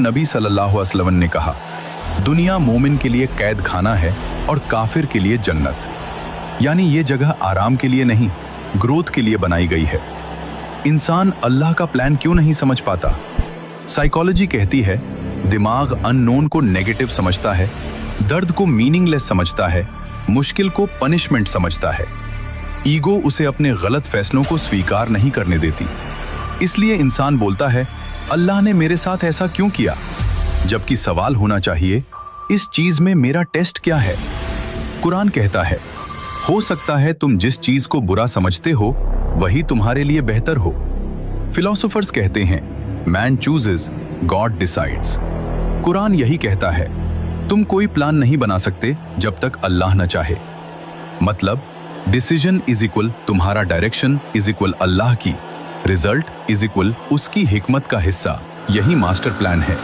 नबी सल्लल्लाहु अलैहि वसल्लम ने कहा, दुनिया मोमिन के लिए कैद खाना है और काफिर के लिए जन्नत। यानी ये जगह आराम के लिए नहीं, ग्रोथ के लिए बनाई गई है। इंसान अल्लाह का प्लान क्यों नहीं समझ पाता? साइकोलॉजी कहती है, दिमाग अननोन को नेगेटिव समझता है, दर्द को मीनिंगलेस समझता है, मुश्किल को पनिशमेंट समझता है। ईगो उसे अपने गलत फैसलों को स्वीकार नहीं करने देती। इसलिए इंसान बोलता है, अल्लाह ने मेरे साथ ऐसा क्यों किया? जबकि सवाल होना चाहिए, इस चीज में मेरा टेस्ट क्या है? कुरान कहता है, हो सकता है तुम जिस चीज को बुरा समझते हो वही तुम्हारे लिए बेहतर हो। फिलोसोफर्स कहते हैं, man chooses, God decides. Quran यही कहता है, तुम कोई प्लान नहीं बना सकते जब तक अल्लाह न चाहे। मतलब डिसीजन इज इक्वल तुम्हारा डायरेक्शन इज इक्वल अल्लाह की, रिजल्ट इज इक्वल उसकी हिकमत का हिस्सा। यही मास्टर प्लान है।